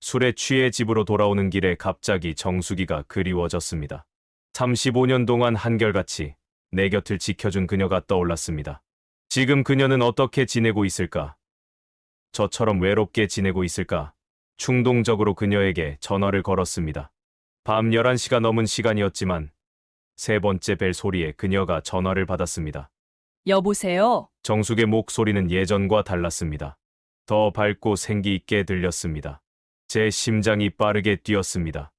S1: 술에 취해 집으로 돌아오는 길에 갑자기 정수기가 그리워졌습니다. 35년 동안 한결같이 내 곁을 지켜준 그녀가 떠올랐습니다. 지금 그녀는 어떻게 지내고 있을까? 저처럼 외롭게 지내고 있을까? 충동적으로 그녀에게 전화를 걸었습니다. 밤 11시가 넘은 시간이었지만 세 번째 벨 소리에 그녀가 전화를 받았습니다.
S2: 여보세요?
S1: 정숙의 목소리는 예전과 달랐습니다. 더 밝고 생기 있게 들렸습니다. 제 심장이 빠르게 뛰었습니다.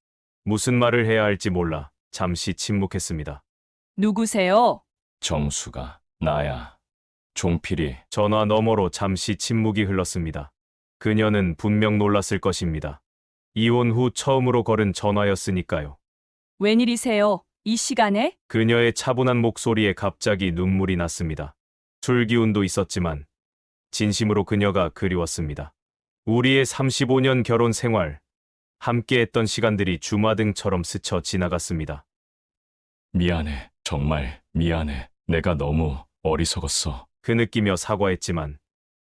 S1: 무슨 말을 해야 할지 몰라 잠시 침묵했습니다.
S2: 누구세요?
S4: 정수가 나야. 종필이.
S1: 전화 너머로 잠시 침묵이 흘렀습니다. 그녀는 분명 놀랐을 것입니다. 이혼 후 처음으로 걸은 전화였으니까요.
S2: 웬일이세요? 이 시간에?
S1: 그녀의 차분한 목소리에 갑자기 눈물이 났습니다. 술 기운도 있었지만 진심으로 그녀가 그리웠습니다. 우리의 35년 결혼 생활, 함께했던 시간들이 주마등처럼 스쳐 지나갔습니다.
S4: 미안해. 정말 미안해. 내가 너무 어리석었어.
S1: 그느끼며 사과했지만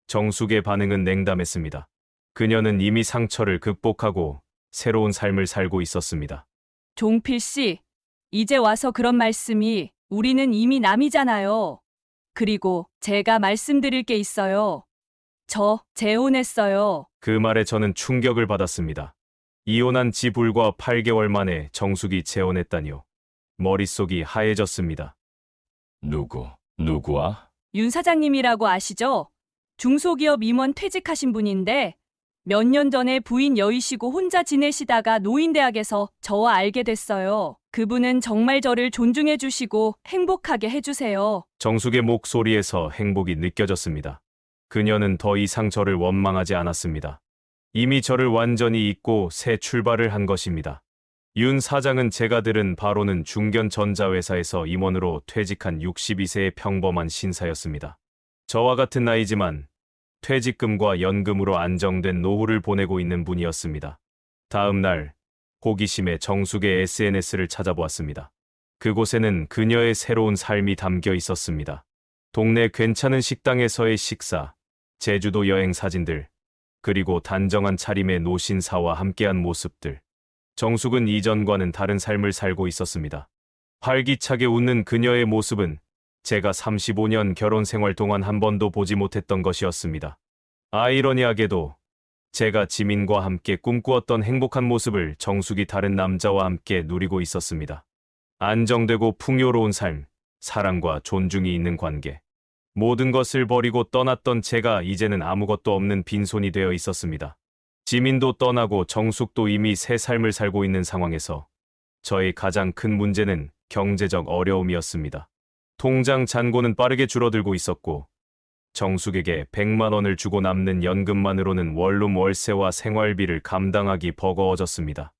S1: 정숙의 반응은 냉담했습니다. 그녀는 이미 상처를 극복하고 새로운 삶을 살고 있었습니다.
S2: 종필 씨, 이제 와서 그런 말씀이 우리는 이미 남이잖아요. 그리고 제가 말씀드릴 게 있어요. 저 재혼했어요.
S1: 그 말에 저는 충격을 받았습니다. 이혼한 지 불과 8개월 만에 정숙이 재혼했다니요. 머릿속이 하얘졌습니다.
S4: 누구와?
S2: 윤 사장님이라고 아시죠? 중소기업 임원 퇴직하신 분인데 몇 년 전에 부인 여의시고 혼자 지내시다가 노인대학에서 저와 알게 됐어요. 그분은 정말 저를 존중해 주시고 행복하게 해주세요.
S1: 정숙의 목소리에서 행복이 느껴졌습니다. 그녀는 더 이상 저를 원망하지 않았습니다. 이미 저를 완전히 잊고 새 출발을 한 것입니다. 윤 사장은 제가 들은 바로는 중견전자회사에서 임원으로 퇴직한 62세의 평범한 신사였습니다. 저와 같은 나이지만 퇴직금과 연금으로 안정된 노후를 보내고 있는 분이었습니다. 다음 날 호기심에 정숙의 SNS를 찾아보았습니다. 그곳에는 그녀의 새로운 삶이 담겨 있었습니다. 동네 괜찮은 식당에서의 식사, 제주도 여행 사진들, 그리고 단정한 차림의 노신사와 함께한 모습들. 정숙은 이전과는 다른 삶을 살고 있었습니다. 활기차게 웃는 그녀의 모습은 제가 35년 결혼 생활 동안 한 번도 보지 못했던 것이었습니다. 아이러니하게도 제가 지민과 함께 꿈꾸었던 행복한 모습을 정숙이 다른 남자와 함께 누리고 있었습니다. 안정되고 풍요로운 삶, 사랑과 존중이 있는 관계. 모든 것을 버리고 떠났던 제가 이제는 아무것도 없는 빈손이 되어 있었습니다. 지민도 떠나고 정숙도 이미 새 삶을 살고 있는 상황에서 저의 가장 큰 문제는 경제적 어려움이었습니다. 통장 잔고는 빠르게 줄어들고 있었고 정숙에게 100만 원을 주고 남는 연금만으로는 원룸 월세와 생활비를 감당하기 버거워졌습니다.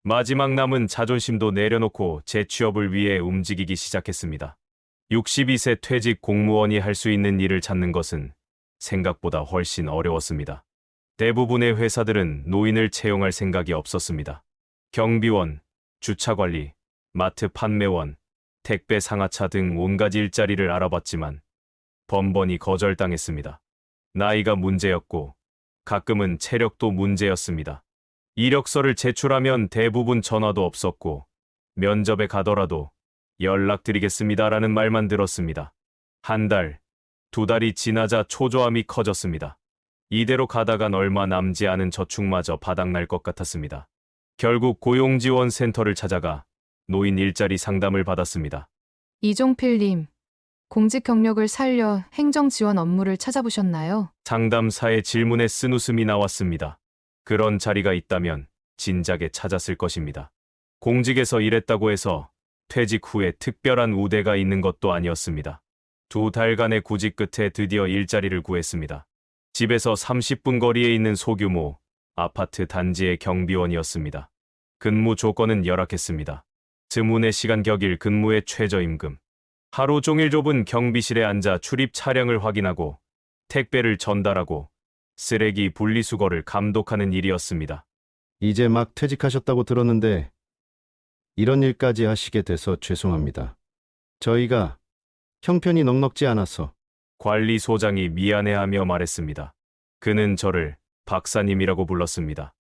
S1: 마지막 남은 자존심도 내려놓고 재취업을 위해 움직이기 시작했습니다. 62세 퇴직 공무원이 할 수 있는 일을 찾는 것은 생각보다 훨씬 어려웠습니다. 대부분의 회사들은 노인을 채용할 생각이 없었습니다. 경비원, 주차관리, 마트 판매원, 택배 상하차 등 온갖 일자리를 알아봤지만 번번이 거절당했습니다. 나이가 문제였고 가끔은 체력도 문제였습니다. 이력서를 제출하면 대부분 전화도 없었고 면접에 가더라도 연락드리겠습니다라는 말만 들었습니다. 한 달, 두 달이 지나자 초조함이 커졌습니다. 이대로 가다간 얼마 남지 않은 저축마저 바닥날 것 같았습니다. 결국 고용지원센터를 찾아가 노인 일자리 상담을 받았습니다.
S11: 이종필님, 공직 경력을 살려 행정 지원 업무를 찾아보셨나요?
S1: 상담사의 질문에 쓴웃음이 나왔습니다. 그런 자리가 있다면 진작에 찾았을 것입니다. 공직에서 일했다고 해서 퇴직 후에 특별한 우대가 있는 것도 아니었습니다. 2달간의 구직 끝에 드디어 일자리를 구했습니다. 집에서 30분 거리에 있는 소규모 아파트 단지의 경비원이었습니다. 근무 조건은 열악했습니다. 드문의 시간 격일 근무의 최저임금. 하루 종일 좁은 경비실에 앉아 출입 차량을 확인하고 택배를 전달하고 쓰레기 분리수거를 감독하는 일이었습니다.
S9: 이제 막 퇴직하셨다고 들었는데 이런 일까지 하시게 돼서 죄송합니다. 저희가 형편이 넉넉지 않아서.
S1: 관리소장이 미안해하며 말했습니다. 그는 저를 박사님이라고 불렀습니다.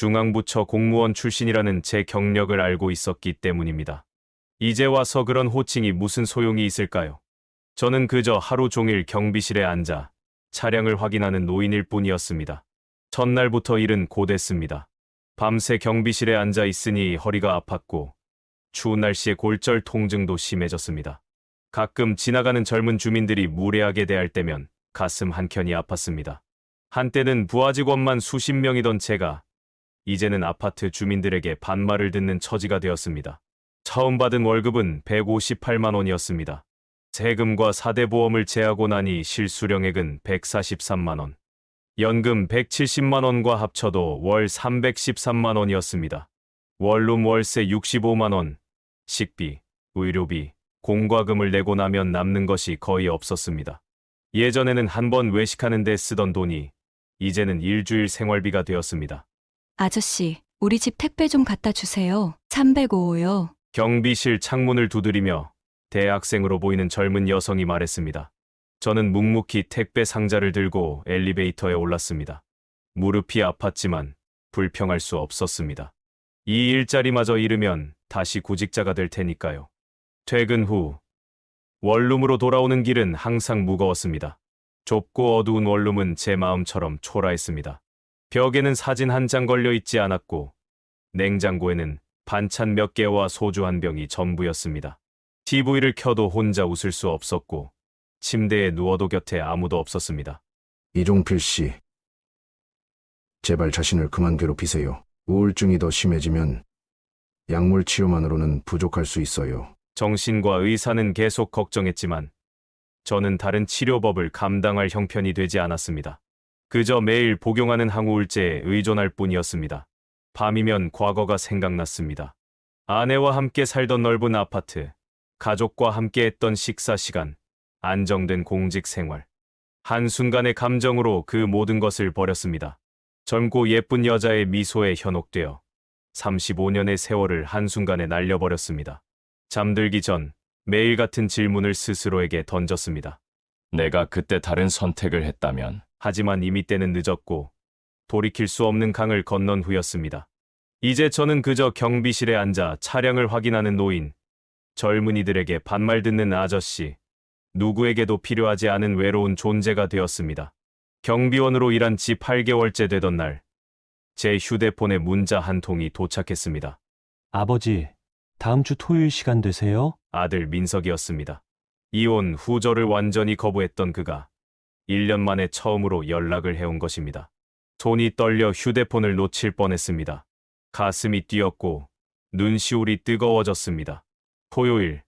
S1: 중앙부처 공무원 출신이라는 제 경력을 알고 있었기 때문입니다. 이제 와서 그런 호칭이 무슨 소용이 있을까요? 저는 그저 하루 종일 경비실에 앉아 차량을 확인하는 노인일 뿐이었습니다. 첫날부터 일은 고됐습니다. 밤새 경비실에 앉아 있으니 허리가 아팠고 추운 날씨에 골절 통증도 심해졌습니다. 가끔 지나가는 젊은 주민들이 무례하게 대할 때면 가슴 한켠이 아팠습니다. 한때는 부하 직원만 수십 명이던 제가 이제는 아파트 주민들에게 반말을 듣는 처지가 되었습니다. 처음 받은 월급은 158만 원이었습니다. 세금과 4대 보험을 제하고 나니 실수령액은 143만 원. 연금 170만 원과 합쳐도 월 313만 원이었습니다. 원룸 월세 65만 원, 식비, 의료비, 공과금을 내고 나면 남는 것이 거의 없었습니다. 예전에는 한 번 외식하는 데 쓰던 돈이 이제는 일주일 생활비가 되었습니다.
S2: 아저씨, 우리 집 택배 좀 갖다 주세요. 305호요.
S1: 경비실 창문을 두드리며 대학생으로 보이는 젊은 여성이 말했습니다. 저는 묵묵히 택배 상자를 들고 엘리베이터에 올랐습니다. 무릎이 아팠지만 불평할 수 없었습니다. 이 일자리마저 잃으면 다시 구직자가 될 테니까요. 퇴근 후 원룸으로 돌아오는 길은 항상 무거웠습니다. 좁고 어두운 원룸은 제 마음처럼 초라했습니다. 벽에는 사진 한 장 걸려 있지 않았고 냉장고에는 반찬 몇 개와 소주 한 병이 전부였습니다. TV를 켜도 혼자 웃을 수 없었고 침대에 누워도 곁에 아무도 없었습니다.
S10: 이종필 씨, 제발 자신을 그만 괴롭히세요. 우울증이 더 심해지면 약물 치료만으로는 부족할 수 있어요.
S1: 정신과 의사는 계속 걱정했지만 저는 다른 치료법을 감당할 형편이 되지 않았습니다. 그저 매일 복용하는 항우울제에 의존할 뿐이었습니다. 밤이면 과거가 생각났습니다. 아내와 함께 살던 넓은 아파트, 가족과 함께 했던 식사 시간, 안정된 공직 생활. 한순간의 감정으로 그 모든 것을 버렸습니다. 젊고 예쁜 여자의 미소에 현혹되어 35년의 세월을 한순간에 날려버렸습니다. 잠들기 전 매일 같은 질문을 스스로에게 던졌습니다.
S4: 내가 그때 다른 선택을 했다면
S1: 하지만 이미 때는 늦었고 돌이킬 수 없는 강을 건넌 후였습니다. 이제 저는 그저 경비실에 앉아 차량을 확인하는 노인, 젊은이들에게 반말 듣는 아저씨, 누구에게도 필요하지 않은 외로운 존재가 되었습니다. 경비원으로 일한 지 8개월째 되던 날, 제 휴대폰에 문자 한 통이 도착했습니다.
S7: 아버지, 다음 주 토요일 시간 되세요?
S1: 아들 민석이었습니다. 이혼 후 저를 완전히 거부했던 그가 1년 만에 처음으로 연락을 해온 것입니다. 손이 떨려 휴대폰을 놓칠 뻔했습니다. 가슴이 뛰었고 눈시울이 뜨거워졌습니다. 토요일,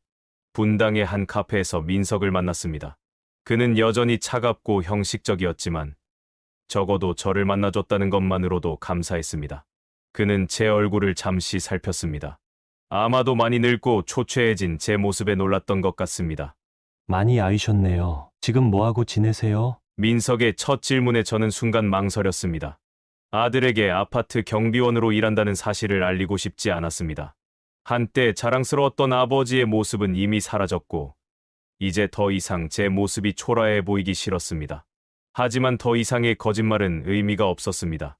S1: 분당의 한 카페에서 민석을 만났습니다. 그는 여전히 차갑고 형식적이었지만 적어도 저를 만나줬다는 것만으로도 감사했습니다. 그는 제 얼굴을 잠시 살폈습니다. 아마도 많이 늙고 초췌해진 제 모습에 놀랐던 것 같습니다.
S7: 많이 아이셨네요. 지금 뭐하고 지내세요?
S1: 민석의 첫 질문에 저는 순간 망설였습니다. 아들에게 아파트 경비원으로 일한다는 사실을 알리고 싶지 않았습니다. 한때 자랑스러웠던 아버지의 모습은 이미 사라졌고 이제 더 이상 제 모습이 초라해 보이기 싫었습니다. 하지만 더 이상의 거짓말은 의미가 없었습니다.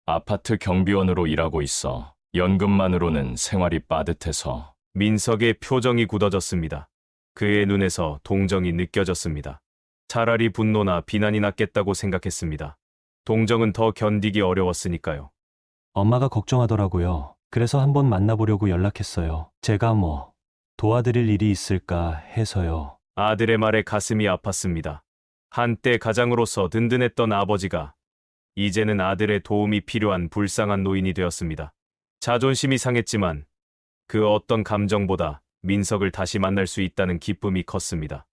S4: 아파트 경비원으로 일하고 있어. 연금만으로는 생활이 빠듯해서.
S1: 민석의 표정이 굳어졌습니다. 그의 눈에서 동정이 느껴졌습니다. 차라리 분노나 비난이 낫겠다고 생각했습니다. 동정은 더 견디기 어려웠으니까요.
S7: 엄마가 걱정하더라고요. 그래서 한번 만나보려고 연락했어요. 제가 뭐 도와드릴 일이 있을까 해서요.
S1: 아들의 말에 가슴이 아팠습니다. 한때 가장으로서 든든했던 아버지가 이제는 아들의 도움이 필요한 불쌍한 노인이 되었습니다. 자존심이 상했지만 그 어떤 감정보다 민석을 다시 만날 수 있다는 기쁨이 컸습니다.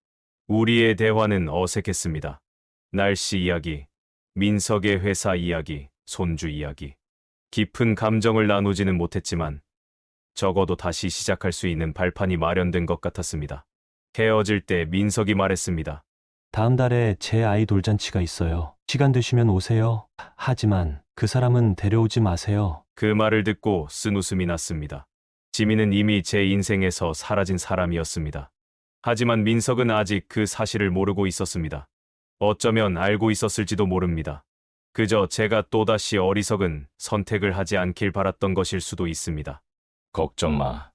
S1: 우리의 대화는 어색했습니다. 날씨 이야기, 민석의 회사 이야기, 손주 이야기. 깊은 감정을 나누지는 못했지만 적어도 다시 시작할 수 있는 발판이 마련된 것 같았습니다. 헤어질 때 민석이 말했습니다.
S7: 다음 달에 제 아이 돌잔치가 있어요. 시간 되시면 오세요. 하지만 그 사람은 데려오지 마세요.
S1: 그 말을 듣고 쓴웃음이 났습니다. 지민은 이미 제 인생에서 사라진 사람이었습니다. 하지만 민석은 아직 그 사실을 모르고 있었습니다. 어쩌면 알고 있었을지도 모릅니다. 그저 제가 또다시 어리석은 선택을 하지 않길 바랐던 것일 수도 있습니다.
S4: 걱정 마.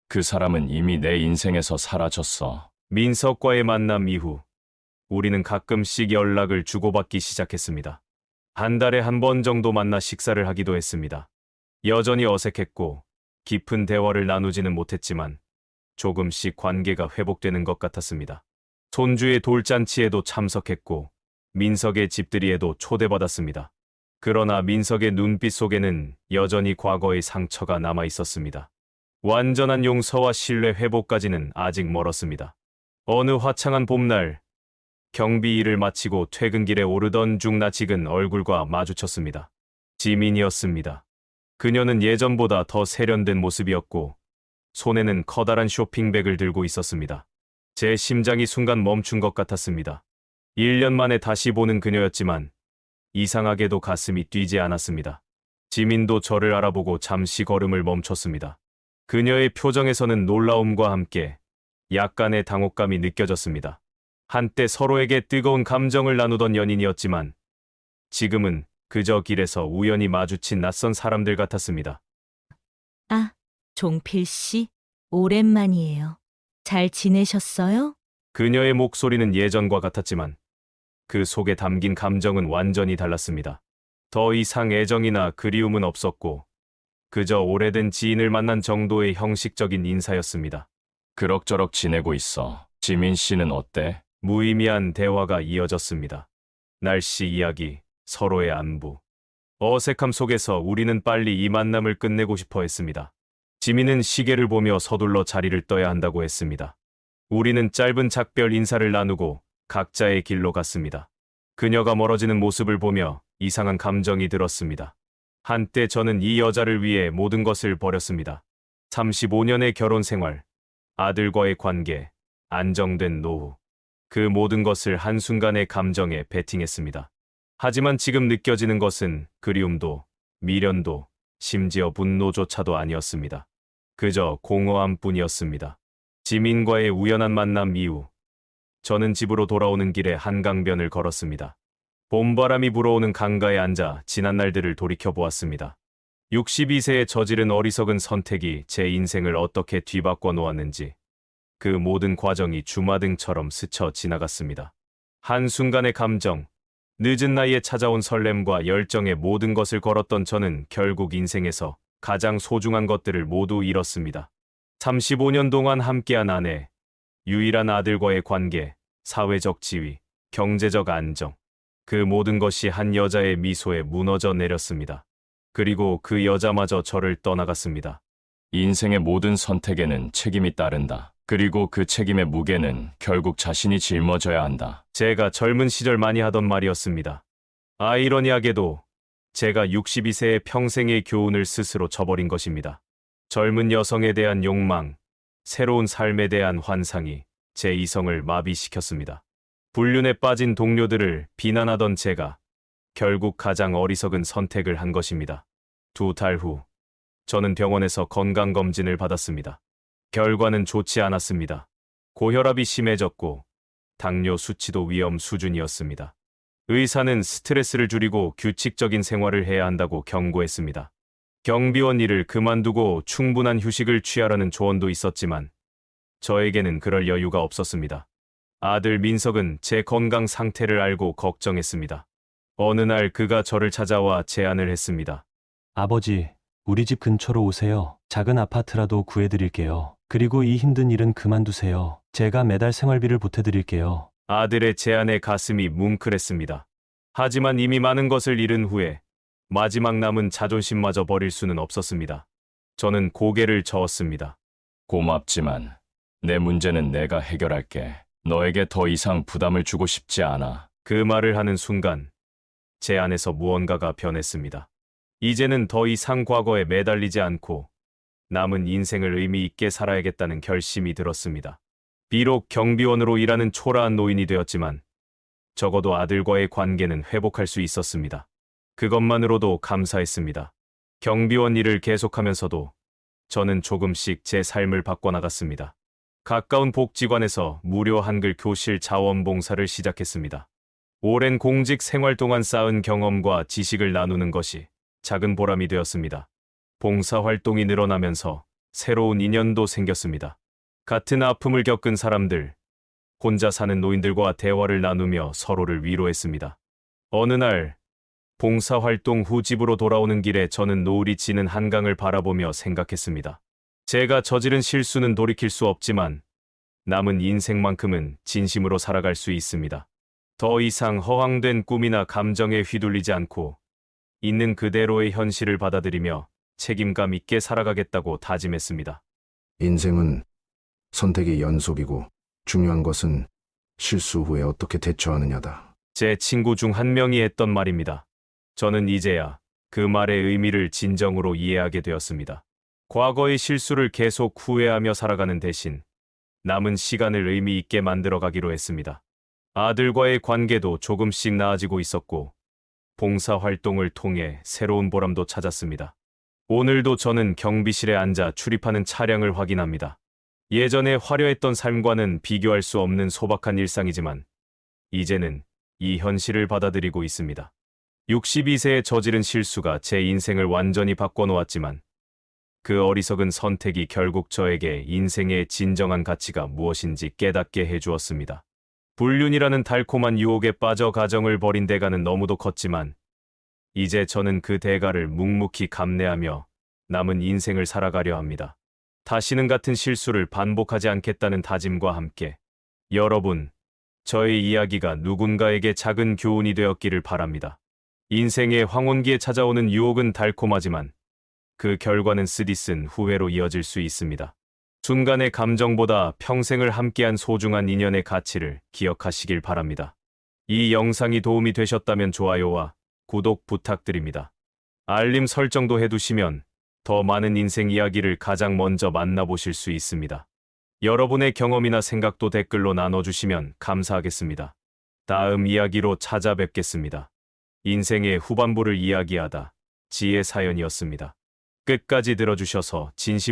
S4: 그 사람은 이미 내 인생에서 사라졌어.
S1: 민석과의 만남 이후 우리는 가끔씩 연락을 주고받기 시작했습니다. 한 달에 한 번 정도 만나 식사를 하기도 했습니다. 여전히 어색했고 깊은 대화를 나누지는 못했지만 조금씩 관계가 회복되는 것 같았습니다. 손주의 돌잔치에도 참석했고 민석의 집들이에도 초대받았습니다. 그러나 민석의 눈빛 속에는 여전히 과거의 상처가 남아 있었습니다. 완전한 용서와 신뢰 회복까지는 아직 멀었습니다. 어느 화창한 봄날, 경비 일을 마치고 퇴근길에 오르던 중 낯익은 얼굴과 마주쳤습니다. 지민이었습니다. 그녀는 예전보다 더 세련된 모습이었고 손에는 커다란 쇼핑백을 들고 있었습니다. 제 심장이 순간 멈춘 것 같았습니다. 1년 만에 다시 보는 그녀였지만 이상하게도 가슴이 뛰지 않았습니다. 지민도 저를 알아보고 잠시 걸음을 멈췄습니다. 그녀의 표정에서는 놀라움과 함께 약간의 당혹감이 느껴졌습니다. 한때 서로에게 뜨거운 감정을 나누던 연인이었지만 지금은 그저 길에서 우연히 마주친 낯선 사람들 같았습니다.
S3: 아, 종필 씨, 오랜만이에요. 잘 지내셨어요?
S1: 그녀의 목소리는 예전과 같았지만 그 속에 담긴 감정은 완전히 달랐습니다. 더 이상 애정이나 그리움은 없었고 그저 오래된 지인을 만난 정도의 형식적인 인사였습니다.
S4: 그럭저럭 지내고 있어. 지민 씨는 어때?
S1: 무의미한 대화가 이어졌습니다. 날씨 이야기, 서로의 안부. 어색함 속에서 우리는 빨리 이 만남을 끝내고 싶어 했습니다. 지민은 시계를 보며 서둘러 자리를 떠야 한다고 했습니다. 우리는 짧은 작별 인사를 나누고 각자의 길로 갔습니다. 그녀가 멀어지는 모습을 보며 이상한 감정이 들었습니다. 한때 저는 이 여자를 위해 모든 것을 버렸습니다. 35년의 결혼 생활, 아들과의 관계, 안정된 노후. 그 모든 것을 한순간의 감정에 베팅했습니다. 하지만 지금 느껴지는 것은 그리움도, 미련도, 심지어 분노조차도 아니었습니다. 그저 공허함 뿐이었습니다. 지민과의 우연한 만남 이후 저는 집으로 돌아오는 길에 한강변을 걸었습니다. 봄바람이 불어오는 강가에 앉아 지난 날들을 돌이켜보았습니다. 62세에 저지른 어리석은 선택이 제 인생을 어떻게 뒤바꿔 놓았는지 그 모든 과정이 주마등처럼 스쳐 지나갔습니다. 한순간의 감정, 늦은 나이에 찾아온 설렘과 열정의 모든 것을 걸었던 저는 결국 인생에서 가장 소중한 것들을 모두 잃었습니다. 35년 동안 함께한 아내, 유일한 아들과의 관계, 사회적 지위, 경제적 안정. 그 모든 것이 한 여자의 미소에 무너져 내렸습니다. 그리고 그 여자마저 저를 떠나갔습니다.
S4: 인생의 모든 선택에는 책임이 따른다. 그리고 그 책임의 무게는 결국 자신이 짊어져야 한다.
S1: 제가 젊은 시절 많이 하던 말이었습니다. 아이러니하게도 제가 62세의 평생의 교훈을 스스로 저버린 것입니다. 젊은 여성에 대한 욕망, 새로운 삶에 대한 환상이 제 이성을 마비시켰습니다. 불륜에 빠진 동료들을 비난하던 제가 결국 가장 어리석은 선택을 한 것입니다. 2달 후, 저는 병원에서 건강검진을 받았습니다. 결과는 좋지 않았습니다. 고혈압이 심해졌고 당뇨 수치도 위험 수준이었습니다. 의사는 스트레스를 줄이고 규칙적인 생활을 해야 한다고 경고했습니다. 경비원 일을 그만두고 충분한 휴식을 취하라는 조언도 있었지만 저에게는 그럴 여유가 없었습니다. 아들 민석은 제 건강 상태를 알고 걱정했습니다. 어느 날 그가 저를 찾아와 제안을 했습니다.
S7: 아버지, 우리 집 근처로 오세요. 작은 아파트라도 구해드릴게요. 그리고 이 힘든 일은 그만두세요. 제가 매달 생활비를 보태드릴게요.
S1: 아들의 제안에 가슴이 뭉클했습니다. 하지만 이미 많은 것을 잃은 후에 마지막 남은 자존심마저 버릴 수는 없었습니다. 저는 고개를 저었습니다.
S4: 고맙지만 내 문제는 내가 해결할게. 너에게 더 이상 부담을 주고 싶지 않아.
S1: 그 말을 하는 순간 제 안에서 무언가가 변했습니다. 이제는 더 이상 과거에 매달리지 않고 남은 인생을 의미 있게 살아야겠다는 결심이 들었습니다. 비록 경비원으로 일하는 초라한 노인이 되었지만 적어도 아들과의 관계는 회복할 수 있었습니다. 그것만으로도 감사했습니다. 경비원 일을 계속하면서도 저는 조금씩 제 삶을 바꿔나갔습니다. 가까운 복지관에서 무료 한글 교실 자원봉사를 시작했습니다. 오랜 공직 생활 동안 쌓은 경험과 지식을 나누는 것이 작은 보람이 되었습니다. 봉사활동이 늘어나면서 새로운 인연도 생겼습니다. 같은 아픔을 겪은 사람들, 혼자 사는 노인들과 대화를 나누며 서로를 위로했습니다. 어느 날 봉사활동 후 집으로 돌아오는 길에 저는 노을이 지는 한강을 바라보며 생각했습니다. 제가 저지른 실수는 돌이킬 수 없지만 남은 인생만큼은 진심으로 살아갈 수 있습니다. 더 이상 허황된 꿈이나 감정에 휘둘리지 않고 있는 그대로의 현실을 받아들이며 책임감 있게 살아가겠다고 다짐했습니다.
S10: 인생은 선택의 연속이고 중요한 것은 실수 후에 어떻게 대처하느냐다.
S1: 제 친구 중 한 명이 했던 말입니다. 저는 이제야 그 말의 의미를 진정으로 이해하게 되었습니다. 과거의 실수를 계속 후회하며 살아가는 대신 남은 시간을 의미 있게 만들어가기로 했습니다. 아들과의 관계도 조금씩 나아지고 있었고 봉사활동을 통해 새로운 보람도 찾았습니다. 오늘도 저는 경비실에 앉아 출입하는 차량을 확인합니다. 예전에 화려했던 삶과는 비교할 수 없는 소박한 일상이지만 이제는 이 현실을 받아들이고 있습니다. 62세에 저지른 실수가 제 인생을 완전히 바꿔놓았지만 그 어리석은 선택이 결국 저에게 인생의 진정한 가치가 무엇인지 깨닫게 해주었습니다. 불륜이라는 달콤한 유혹에 빠져 가정을 버린 대가는 너무도 컸지만 이제 저는 그 대가를 묵묵히 감내하며 남은 인생을 살아가려 합니다. 다시는 같은 실수를 반복하지 않겠다는 다짐과 함께 여러분, 저의 이야기가 누군가에게 작은 교훈이 되었기를 바랍니다. 인생의 황혼기에 찾아오는 유혹은 달콤하지만 그 결과는 쓰디쓴 후회로 이어질 수 있습니다. 순간의 감정보다 평생을 함께한 소중한 인연의 가치를 기억하시길 바랍니다. 이 영상이 도움이 되셨다면 좋아요와 구독 부탁드립니다. 알림 설정도 해두시면 더 많은 인생 이야기를 가장 먼저 만나보실 수 있습니다. 여러분의 경험이나 생각도 댓글로 나눠주시면 감사하겠습니다. 다음 이야기로 찾아뵙겠습니다. 인생의 후반부를 이야기하다 지혜 사연이었습니다. 끝까지 들어주셔서 진심